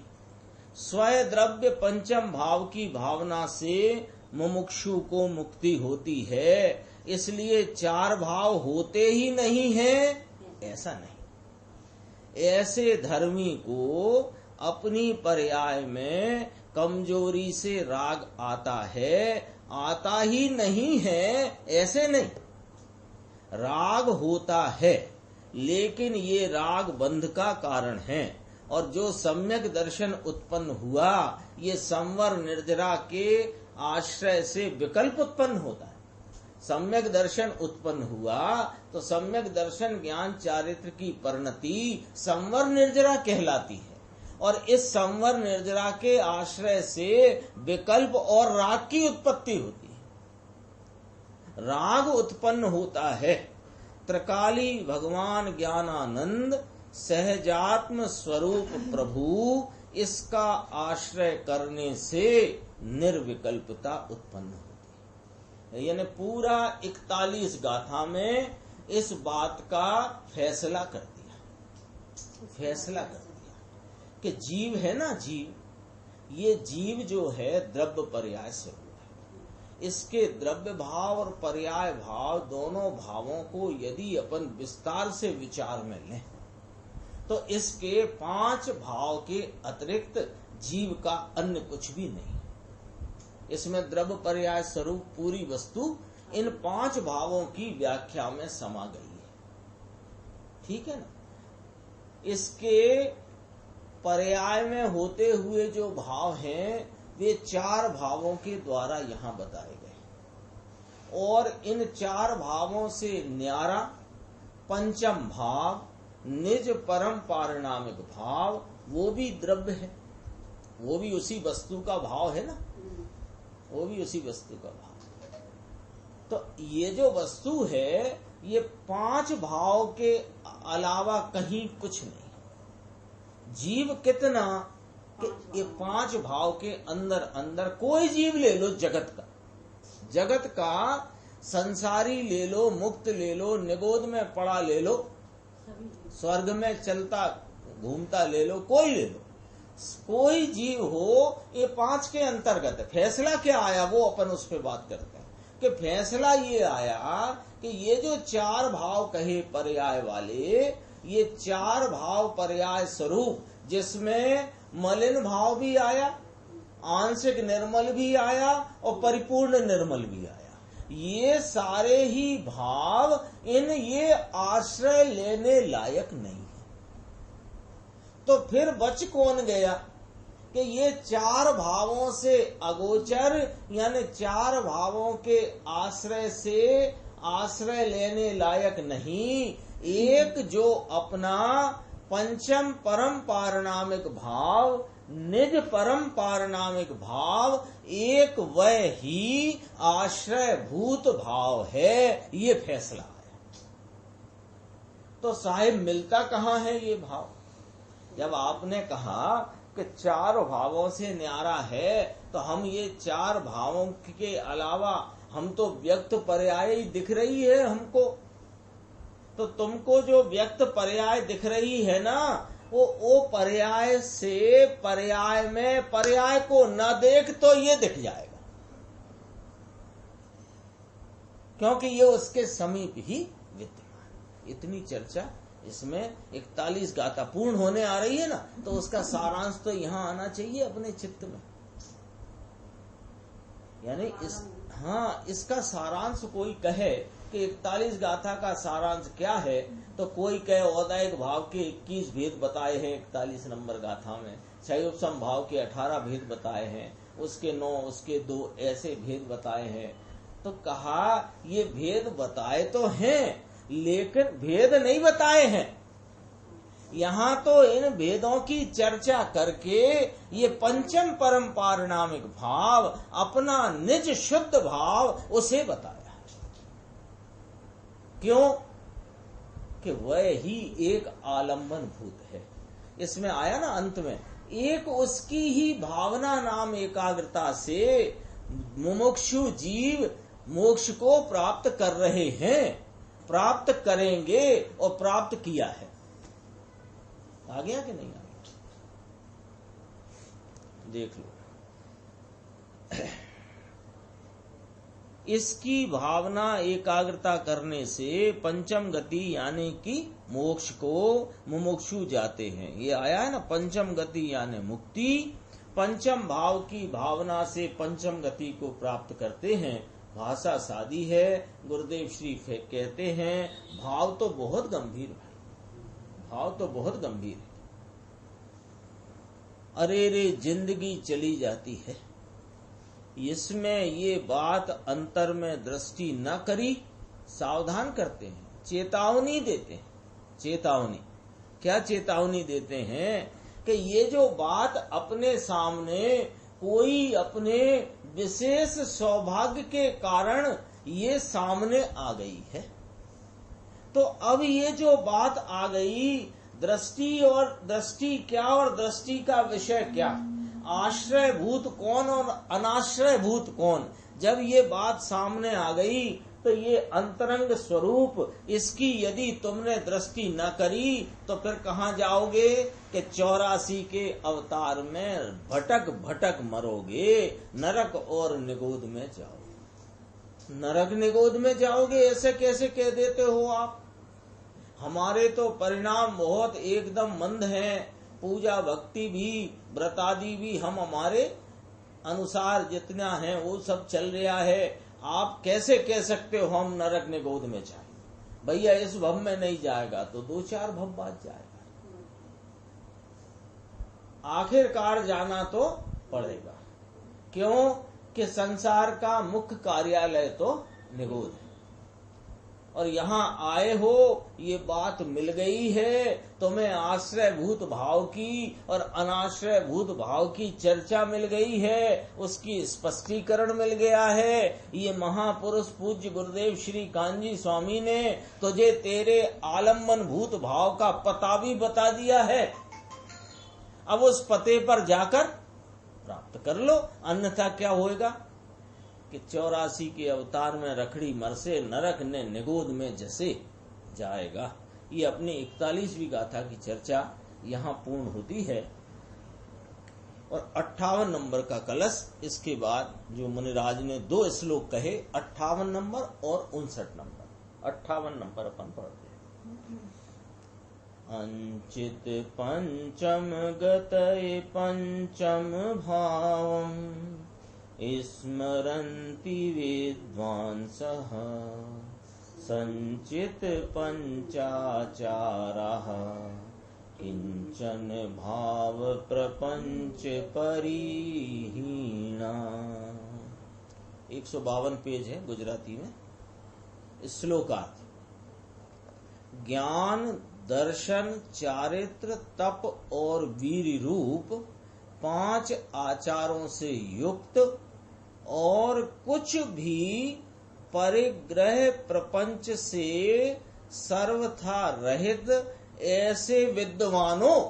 स्वयं द्रव्य पंचम भाव की भावना से मुमुक्षु को मुक्ति होती है, इसलिए 4 भाव होते ही नहीं है, ऐसा नहीं। ऐसे धर्मी को अपनी पर्याय में कमजोरी से राग आता है, आता ही नहीं है, ऐसे नहीं। राग होता है, लेकिन ये राग बंध का कारण है, और जो सम्यक दर्शन उत्पन्न हुआ, ये संवर निर्जरा के आश्रय से विकल्प उत्पन्न होता है। सम्यक दर्शन उत्पन्न हुआ तो सम्यक दर्शन ज्ञान चारित्र की परिणति संवर निर्जरा कहलाती है, और इस संवर निर्जरा के आश्रय से विकल्प और राग की उत्पत्ति होती है। राग उत्पन्न होता है। त्रिकाली भगवान ज्ञानानंद सहजात्म स्वरूप प्रभु, इसका आश्रय करने से निर्विकल्पता उत्पन्न होती है। यानी पूरा 41 गाथा में इस बात का फैसला कर दिया कि जीव है ना, ये जीव जो है द्रव्य पर्याय से हुआ है। इसके द्रव्य भाव और पर्याय भाव दोनों भावों को यदि अपन विस्तार से विचार में लें, तो इसके 5 भाव के अतिरिक्त जीव का अन्य कुछ भी नहीं। इसमें द्रव्य पर्याय स्वरूप पूरी वस्तु इन 5 भावों की व्याख्या में समा गई है। ठीक है ना? इसके पर्याय में होते हुए जो भाव हैं, वे 4 भावों के द्वारा यहाँ बताए गए, और इन 4 भावों से न्यारा पंचम भाव निज परम पारिणामिक भाव, वो भी द्रव्य है, वो भी उसी वस्तु का भाव है ना, वो भी उसी वस्तु का भाव। तो ये जो वस्तु है, ये 5 भाव के अलावा कहीं कुछ नहीं। जीव कितना कि ये 5 भाव के अंदर अंदर कोई जीव ले लो, जगत का संसारी ले लो, मुक्त ले लो, निगोद में पड़ा ले लो, स्वर्ग में चलता घूमता ले लो, कोई ले लो, कोई जीव हो, ये 5 के अंतर्गत है। फैसला क्या आया वो अपन उस पर बात करते हैं कि फैसला ये आया कि ये जो 4 भाव कहे पर्याय वाले, ये 4 भाव पर्याय स्वरूप, जिसमें मलिन भाव भी आया, आंशिक निर्मल भी आया और परिपूर्ण निर्मल भी आया, ये सारे ही भाव इन ये आश्रय लेने लायक नहीं है। तो फिर बच कौन गया कि ये 4 भावों से अगोचर, यानी 4 भावों के आश्रय से आश्रय लेने लायक नहीं, एक जो अपना पंचम परम पारिणामिक भाव, निज परम पारिणामिक भाव, एक वह ही आश्रय भूत भाव है, ये फैसला है। तो साहिब मिलता कहाँ है ये भाव? जब आपने कहा कि 4 भावों से न्यारा है, तो हम ये 4 भावों के अलावा हम तो व्यक्त पर्याय ही दिख रही है हमको, तो तुमको जो व्यक्त पर्याय दिख रही है ना, वो पर्याय से पर्याय में पर्याय को न देख तो ये दिख जाएगा, क्योंकि ये उसके समीप ही विद्यमान। इतनी चर्चा इसमें 41 गाथा पूर्ण होने आ रही है ना, तो उसका सारांश तो यहाँ आना चाहिए अपने चित्त में। यानी इसका सारांश कोई कहे कि 41 गाथा का सारांश क्या है, तो कोई कहे औदायिक भाव के 21 भेद बताए हैं 41 नंबर गाथा में, शैवोपम भाव के 18 भेद बताए हैं, उसके 9 उसके 2 ऐसे भेद बताए हैं, तो कहा ये भेद बताए तो हैं, लेकिन भेद नहीं बताए हैं। यहाँ तो इन भेदों की चर्चा करके ये पंचम परम पारिणामिक भाव, अपना निज शुद्ध भाव, उसे बताया। क्यों? कि वह ही एक आलंबन भूत है। इसमें आया ना अंत में, एक उसकी ही भावना नाम एकाग्रता से मुमुक्षु जीव मोक्ष को प्राप्त कर रहे हैं, प्राप्त करेंगे और प्राप्त किया है। आ गया कि नहीं आ गया? देख लो। इसकी भावना एकाग्रता करने से पंचम गति यानी कि मोक्ष को मुमुक्षु जाते हैं। ये आया है ना, पंचम गति यानी मुक्ति, पंचम भाव की भावना से पंचम गति को प्राप्त करते हैं। भाषा सादी है। गुरुदेव श्री कहते हैं भाव तो बहुत गंभीर भाई, भाव तो बहुत गंभीर है। अरे रे जिंदगी चली जाती है, इसमें ये बात अंतर में दृष्टि न करी, सावधान करते हैं, चेतावनी देते हैं। चेतावनी क्या चेतावनी देते हैं? कि ये जो बात अपने सामने कोई अपने विशेष सौभाग्य के कारण ये सामने आ गई है, तो अब ये जो बात आ गई, दृष्टि और दृष्टि क्या और दृष्टि का विषय क्या, आश्रय भूत कौन और अनाश्रय भूत कौन, जब ये बात सामने आ गई तो ये अंतरंग स्वरूप इसकी यदि तुमने दृष्टि न करी तो फिर कहाँ जाओगे? कि 84 के अवतार में भटक भटक मरोगे, नरक और निगोद में जाओगे। नरक निगोद में जाओगे, ऐसे कैसे कह देते हो आप? हमारे तो परिणाम बहुत एकदम मंद हैं, पूजा भक्ति भी व्रतादि भी हम हमारे अनुसार जितना है वो सब चल रहा है। आप कैसे कह सकते हो हम नरक निगोद में जाए? भैया इस भव में नहीं जाएगा तो 2-4 भव बाद जाएगा, आखिरकार जाना तो पड़ेगा। क्यों? कि संसार का मुख्य कार्यालय तो निगोद है, और यहाँ आए हो, ये बात मिल गई है तुम्हें, आश्रय भूत भाव की और अनाश्रय भूत भाव की चर्चा मिल गई है, उसकी स्पष्टीकरण मिल गया है। ये महापुरुष पूज्य गुरुदेव श्री कांजी स्वामी ने तुझे तेरे आलम्बन भूत भाव का पता भी बता दिया है। अब उस पते पर जाकर प्राप्त कर लो, अन्यथा क्या होएगा? कि 84 के अवतार में रखड़ी मरसे, नरक ने निगोद में जसे जाएगा। ये अपनी 41वीं गाथा की चर्चा यहाँ पूर्ण होती है। और 58 नंबर का कलश, इसके बाद जो मुनिराज ने 2 श्लोक कहे, 58 नंबर और 59 नंबर। 58 नंबर अपन पढ़ते हैं। अंचित पंचम गतये पंचम भावम स्मरन्ति विद्वांसः संचित पंचाचाराः किंचन भाव प्रपंच परिहीना। 152 पेज है गुजराती में। श्लोकार्थ: ज्ञान, दर्शन, चारित्र, तप और वीर रूप 5 आचारों से युक्त और कुछ भी परिग्रह प्रपंच से सर्वथा रहित ऐसे विद्वानों।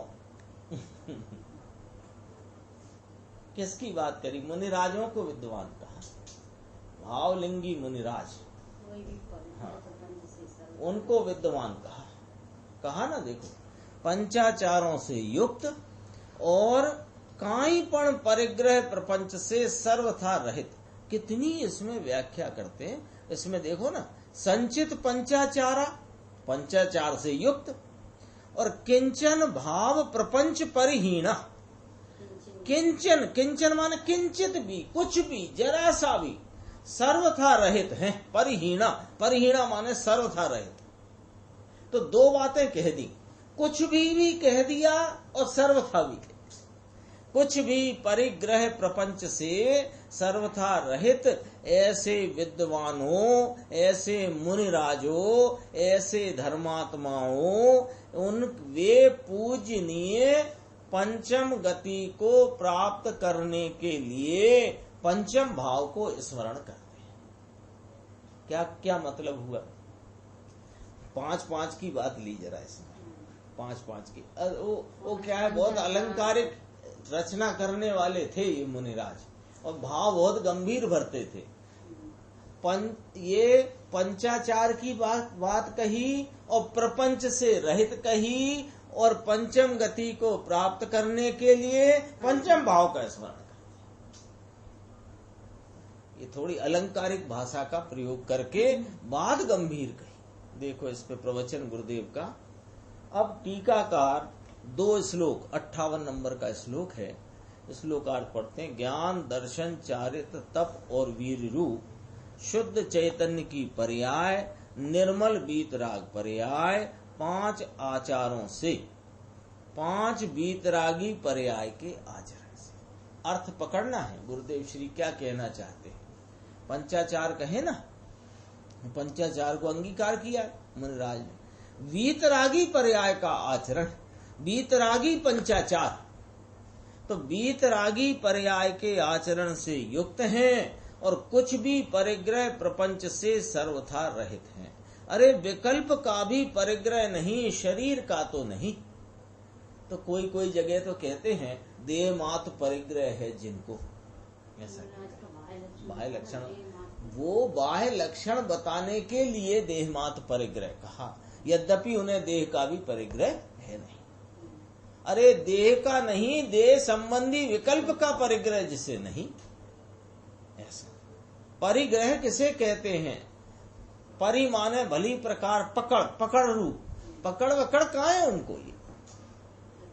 किसकी बात करी? मुनिराजों को विद्वान कहा, भावलिंगी मुनिराज, हाँ, उनको विद्वान कहा। कहा ना, देखो, पंचाचारों से युक्त और काईपण परिग्रह प्रपंच से सर्वथा रहित। कितनी इसमें व्याख्या करते हैं। इसमें देखो ना, संचित पंचाचारा, पंचाचार से युक्त, और किंचन भाव प्रपंच परिहीना। किंचन, किंचन माने किंचित भी, कुछ भी, जरा सा भी, सर्वथा रहित है। परिहीना, परिहीना माने सर्वथा रहित। तो 2 बातें कह दी, कुछ भी कह दिया और सर्वथा भी कह। कुछ भी परिग्रह प्रपंच से सर्वथा रहित ऐसे विद्वानों, ऐसे मुनिराजों, ऐसे धर्मात्माओं, उन वे पूजनीय पंचम गति को प्राप्त करने के लिए पंचम भाव को स्मरण करते हैं। क्या क्या मतलब हुआ? 5-5 की बात ली जरा इसमें। 5-5 की वो क्या है, बहुत अलंकारिक रचना करने वाले थे ये मुनिराज, और भाव बहुत गंभीर भरते थे। ये पंचाचार की बात कही और प्रपंच से रहित कही, और पंचम गति को प्राप्त करने के लिए पंचम भाव का स्मरण करते। ये थोड़ी अलंकारिक भाषा का प्रयोग करके बात गंभीर कही। देखो इस पे प्रवचन गुरुदेव का। अब टीकाकार 2 श्लोक, 58 नंबर का श्लोक है, श्लोकार्थ पढ़ते हैं। ज्ञान दर्शन चारित्र तप और वीर रूप शुद्ध चैतन्य की पर्याय, निर्मल वीतराग पर्याय, 5 आचारों से, 5 वीतरागी पर्याय के आचरण से। अर्थ पकड़ना है, गुरुदेव श्री क्या कहना चाहते हैं। पंचाचार कहे ना, पंचाचार को अंगीकार किया मुनिराज ने। वीतरागी पर्याय का आचरण, वीतरागी पंचाचार, तो वीतरागी पर्याय के आचरण से युक्त हैं और कुछ भी परिग्रह प्रपंच से सर्वथा रहित हैं। अरे विकल्प का भी परिग्रह नहीं, शरीर का तो नहीं। तो कोई कोई जगह तो कहते हैं देह मात्र परिग्रह है जिनको, ऐसा बाह्य लक्षण, वो बाह्य लक्षण बताने के लिए देह मात्र परिग्रह कहा, यद्यपि उन्हें देह का भी परिग्रह है नहीं। अरे देह का नहीं, देह संबंधी विकल्प का परिग्रह जिसे नहीं, ऐसा। परिग्रह किसे कहते हैं? परि माने भली प्रकार, पकड़, पकड़ रूप, पकड़ वकड़ कहाँ है उनको ये।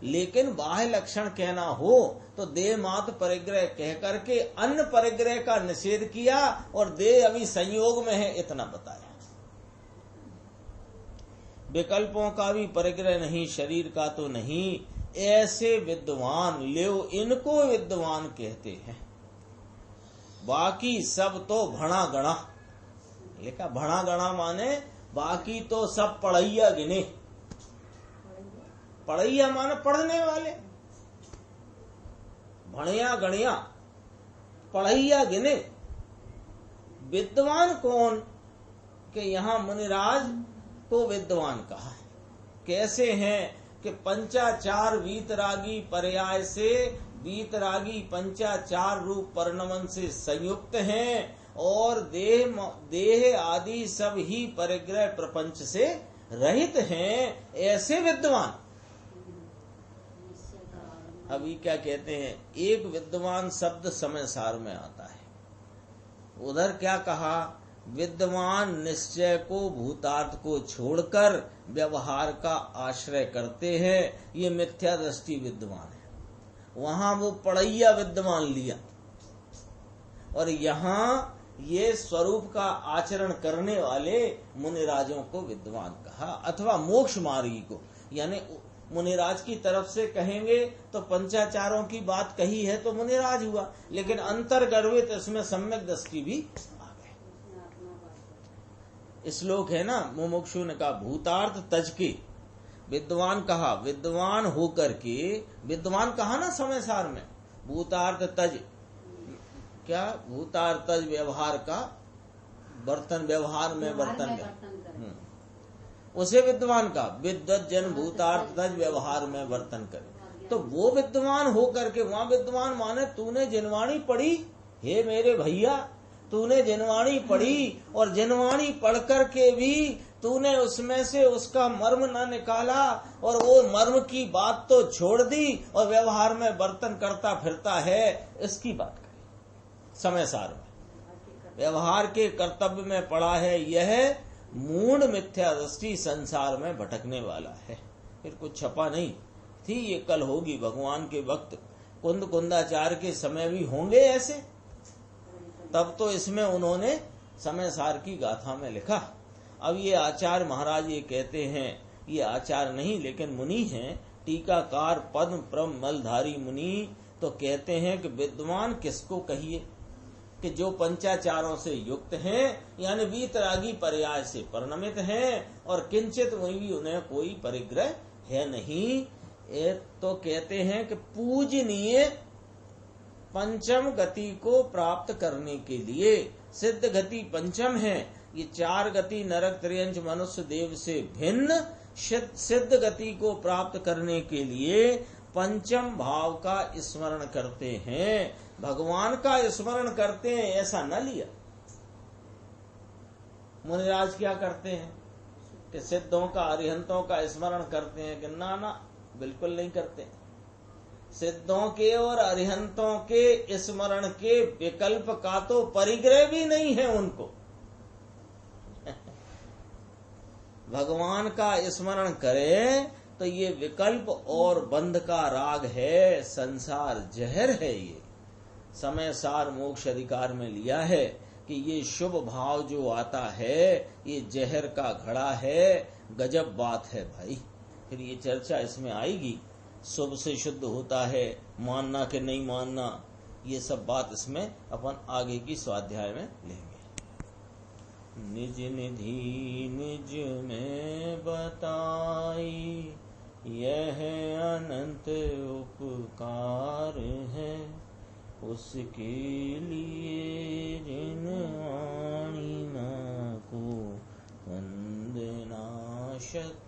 लेकिन बाह्य लक्षण कहना हो तो देह मात्र परिग्रह कह करके अन्य परिग्रह का निषेध किया, और देह अभी संयोग में है इतना बताया। विकल्पों का भी परिग्रह नहीं, शरीर का तो नहीं, ऐसे विद्वान लेव इनको विद्वान कहते हैं। बाकी सब तो भणा गणा, लिखा भणा गणा माने बाकी तो सब पढ़ैया गिने। पढ़ैया माने पढ़ने वाले, भणिया गणिया, पढ़ैया गिने। विद्वान कौन? कि यहाँ मुनिराज को विद्वान कहा है। कैसे हैं? कि पंचाचार वीतरागी पर्याय से, वीतरागी पंचाचार रूप परिणमन से संयुक्त हैं, और देह आदि सब ही परिग्रह प्रपंच से रहित हैं, ऐसे विद्वान। अभी क्या कहते हैं, एक विद्वान शब्द समय सार में आता है। उधर क्या कहा? विद्वान निश्चय को, भूतार्थ को छोड़कर व्यवहार का आश्रय करते हैं, ये मिथ्या दृष्टि विद्वान है। वहां वो पढ़ैया विद्वान लिया, और यहाँ ये स्वरूप का आचरण करने वाले मुनिराजों को विद्वान कहा, अथवा मोक्ष मार्गी को। यानी मुनिराज की तरफ से कहेंगे तो पंचाचारों की बात कही है तो मुनिराज हुआ, लेकिन अंतर्गर्भित इसमें सम्यक दृष्टि भी आ गए। श्लोक है ना, मुमुक्षु ने कहा भूतार्थ तज के, विद्वान कहा, विद्वान होकर के, विद्वान कहा ना समय सार में, भूतार्थ तज, क्या भूतार्थ तज व्यवहार का, बर्तन व्यवहार में बर्तन उसे विद्वान का, विद्वत जन भूतार्थ तज व्यवहार में वर्तन करे। तो वो विद्वान हो करके, वहां विद्वान माने तूने जिनवाणी पढ़ी, हे मेरे भैया, तूने जिनवाणी पढ़ी, और जिनवाणी पढ़ करके भी तूने उसमें से उसका मर्म न निकाला, और वो मर्म की बात तो छोड़ दी, और व्यवहार में बर्तन करता फिरता है, इसकी बात करें। समय सार में व्यवहार के कर्तव्य में पड़ा है, यह मूढ़ मिथ्या दृष्टि संसार में भटकने वाला है। फिर कुछ छपा नहीं थी, ये कल होगी भगवान के वक्त, कुंद कुंदाचार के समय भी होंगे ऐसे। तब तो इसमें उन्होंने समय सार की गाथा में लिखा। अब ये आचार्य महाराज ये कहते हैं, ये आचार्य नहीं लेकिन मुनि हैं, टीकाकार पद्म प्रम मलधारी मुनि, तो कहते हैं कि विद्वान किसको कहिए कि जो पंचाचारों से युक्त हैं, यानी वीतरागी पर्याय से परिणमित हैं और किंचित वही भी उन्हें कोई परिग्रह है नहीं। तो कहते हैं कि पूजनीय पंचम गति को प्राप्त करने के लिए सिद्ध गति पंचम है। ये 4 गति नरक, त्रियंच, मनुष्य, देव से भिन्न सिद्ध गति को प्राप्त करने के लिए पंचम भाव का स्मरण करते हैं, भगवान का स्मरण करते हैं, ऐसा न लिया। मुनिराज क्या करते हैं कि सिद्धों का, अरिहंतों का स्मरण करते हैं कि ना बिल्कुल नहीं करते। सिद्धों के और अरिहंतों के स्मरण के विकल्प का तो परिग्रह भी नहीं है उनको। भगवान का स्मरण करें तो ये विकल्प और बंध का राग है, संसार जहर है। ये समय सार मोक्ष अधिकार में लिया है कि ये शुभ भाव जो आता है ये जहर का घड़ा है। गजब बात है भाई। फिर ये चर्चा इसमें आएगी, शुभ से शुद्ध होता है, मानना कि नहीं मानना, ये सब बात इसमें अपन आगे की स्वाध्याय में लेंगे। निज निधि निज में बताई, यह अनंत उपकार है, उसके लिए जिन वाणी को वंदना शत